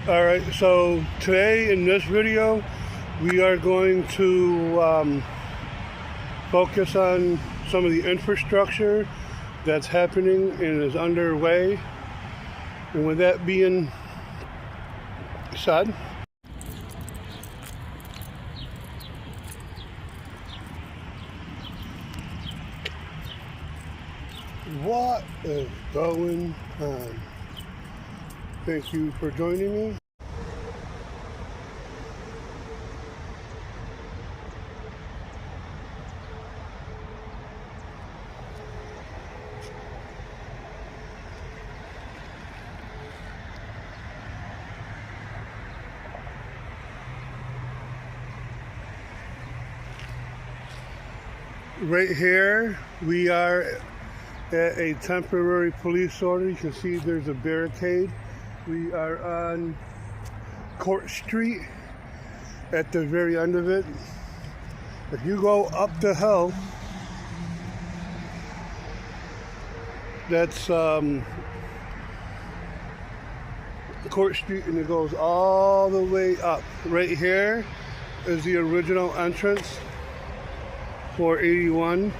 Alright, so today in this video we are going to focus on some of the infrastructure that's happening and is underway. And with that being said, what is going on? Thank you for joining me. Right here, we are at a temporary police order. You can see there's a barricade. We are on Court Street at the very end of it. If you go up the hill, that's Court Street, and it goes all the way up. Right here is the original entrance for 81.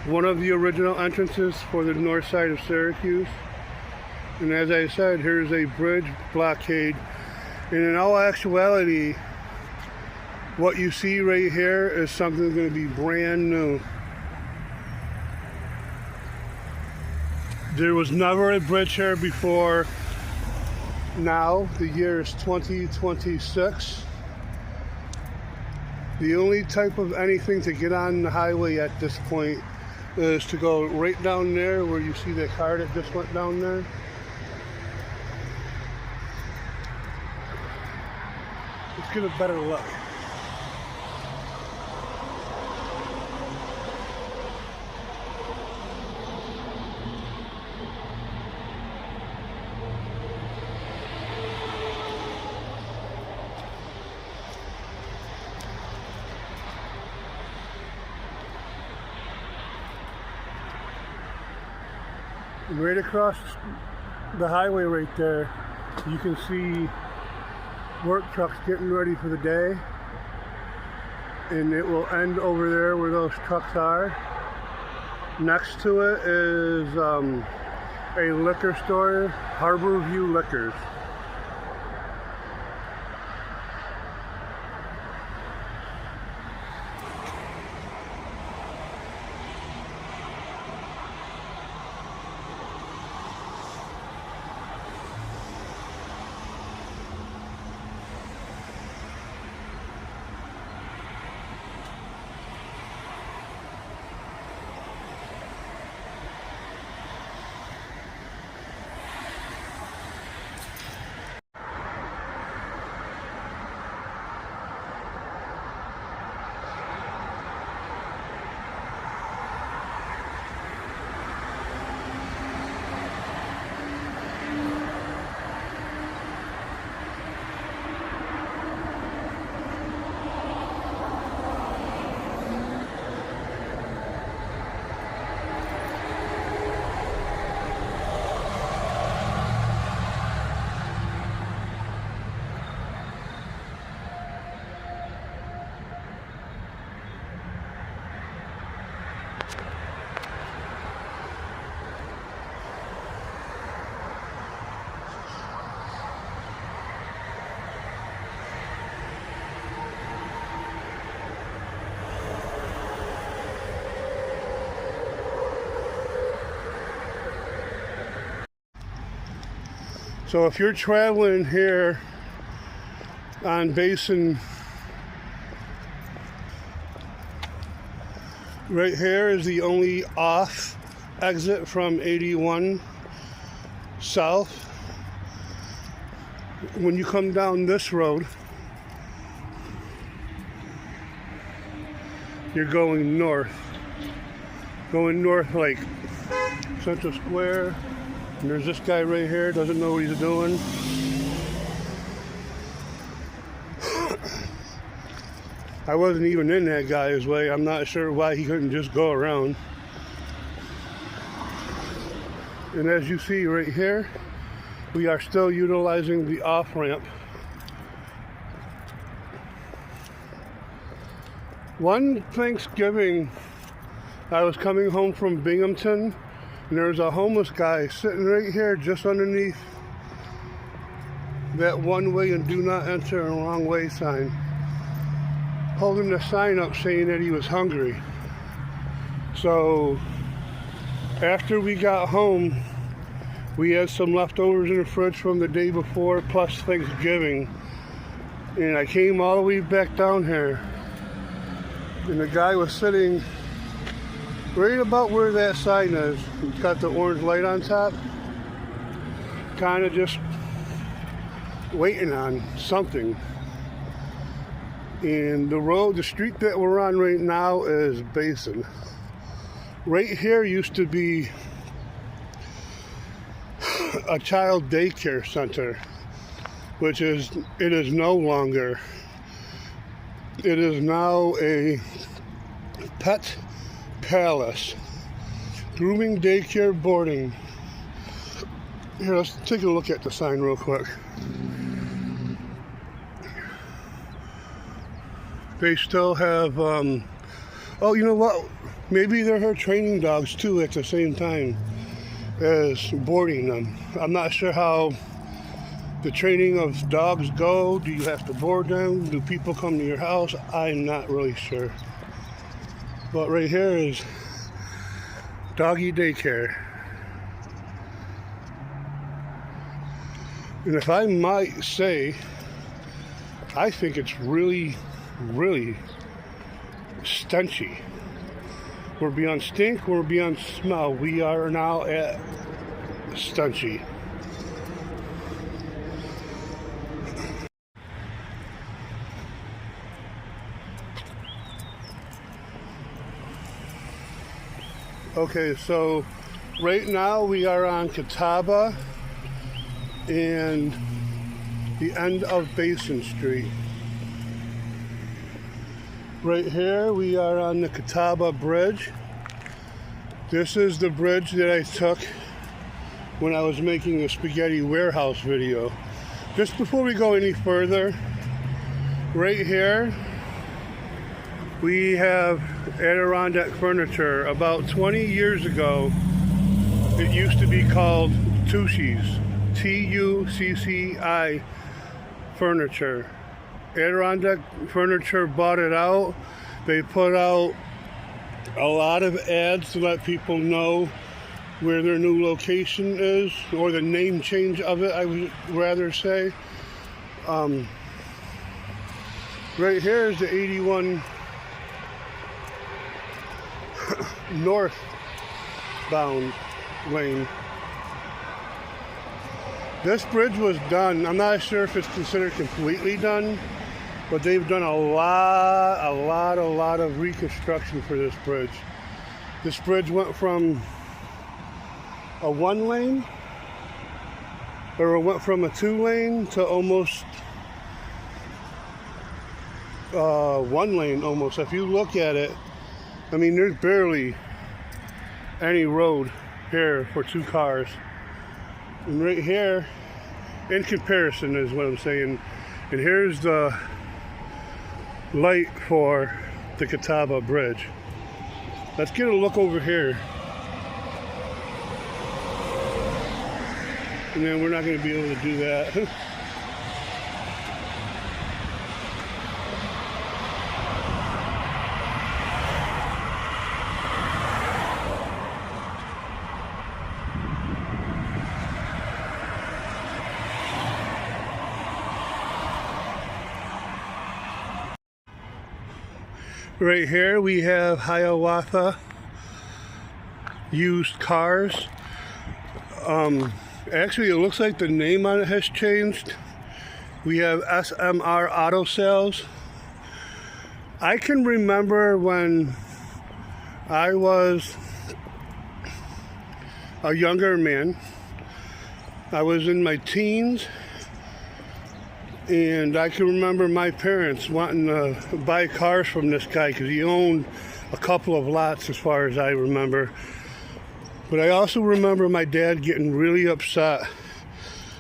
One of the original entrances for the north side of Syracuse. And as I said, here's a bridge blockade. And in all actuality, what you see right here is something that's going to be brand new. There was never a bridge here before. Now, the year is 2026. The only type of anything to get on the highway at this point is to go right down there where you see that car that just went down there. Let's get a better look. Right across the highway right there, you can see work trucks getting ready for the day, and it will end over there where those trucks are. Next to it is a liquor store, Harborview Liquors. So if you're traveling here on Basin, right here is the only off exit from 81 south. When you come down this road, you're going north. Going north like Central Square. And there's this guy right here, doesn't know what he's doing. I wasn't even in that guy's way. I'm not sure why he couldn't just go around. And as you see right here, we are still utilizing the off-ramp. One Thanksgiving, I was coming home from Binghamton, and there was a homeless guy sitting right here just underneath that one way and do not enter and wrong way sign, holding the sign up saying that he was hungry. So after we got home, we had some leftovers in the fridge from the day before plus Thanksgiving, and I came all the way back down here, and the guy was sitting right about where that sign is. He's got the orange light on top, kind of just waiting on something. And the street that we're on right now is Basin. Right here used to be a child daycare center, it is no longer. It is now a pet palace, grooming, daycare, boarding. Here, let's take a look at the sign real quick. They still have, oh, you know what? Maybe they're her training dogs too at the same time as boarding them. I'm not sure how the training of dogs go. Do you have to board them? Do people come to your house? I'm not really sure. But right here is doggy daycare. And if I might say, I think it's really, really stenchy. We're beyond stink, we're beyond smell. We are now at stenchy. Okay, so right now we are on Catawba and the end of Basin Street. Right here we are on the Catawba Bridge. This is the bridge that I took when I was making a spaghetti warehouse video. Just before we go any further, right here we have Adirondack Furniture. About 20 years ago, it used to be called Tucci's, Tucci Furniture. Adirondack Furniture bought it out. They put out a lot of ads to let people know where their new location is, or the name change of it, I would rather say. Right here is the 81 northbound lane. This bridge was done. I'm not sure if it's considered completely done, but they've done a lot of reconstruction for this bridge. This bridge went from a one lane, or it went from a 2 lane to almost 1 lane almost. If you look at it, I mean, there's barely any road here for 2 cars. And right here, in comparison is what I'm saying. And here's the light for the Catawba Bridge. Let's get a look over here. And then we're not going to be able to do that. Right here we have Hiawatha Used Cars. Actually, it looks like the name on it has changed. We have SMR Auto Sales. I can remember when I was a younger man. I was in my teens, and I can remember my parents wanting to buy cars from this guy because he owned a couple of lots, as far as I remember. But I also remember my dad getting really upset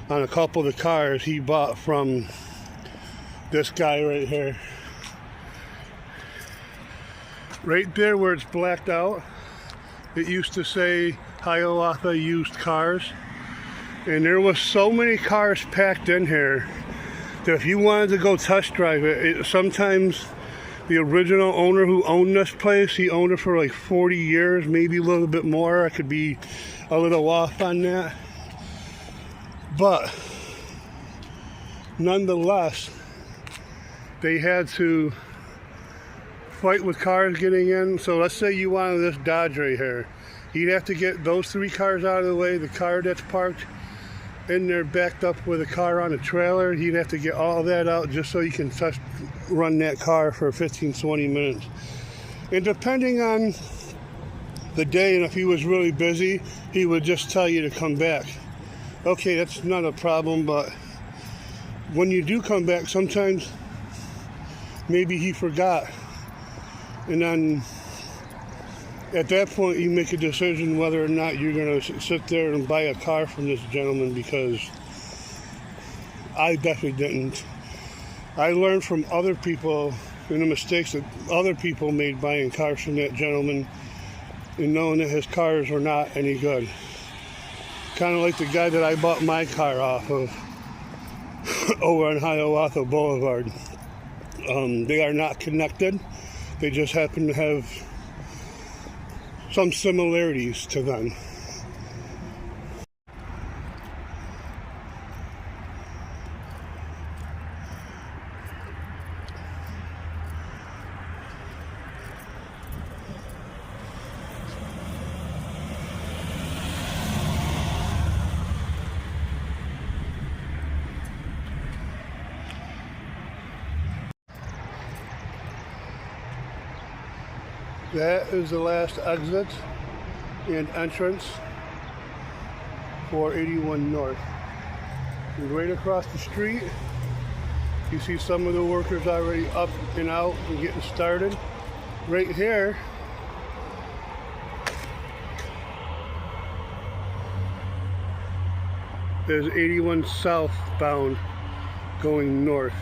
on a couple of the cars he bought from this guy right here. Right there where it's blacked out, it used to say Hiawatha Used Cars. And there was so many cars packed in here that if you wanted to go test drive it, sometimes the original owner who owned this place, he owned it for like 40 years, maybe a little bit more. I could be a little off on that. But nonetheless, they had to fight with cars getting in. So let's say you wanted this Dodge right here. You'd have to get those 3 cars out of the way. The car that's parked in there backed up with a car on a trailer, he'd have to get all that out just so you can run that car for 15-20 minutes. And depending on the day, and if he was really busy, he would just tell you to come back. Okay, that's not a problem, but when you do come back, sometimes maybe he forgot. And then at that point, you make a decision whether or not you're going to sit there and buy a car from this gentleman, because I definitely didn't. I learned from other people and the mistakes that other people made buying cars from that gentleman and knowing that his cars were not any good. Kind of like the guy that I bought my car off of over on Hiawatha Boulevard. They are not connected. They just happen to have some similarities to them. That is the last exit and entrance for 81 North. And right across the street, you see some of the workers already up and out and getting started. Right here is 81 southbound going north.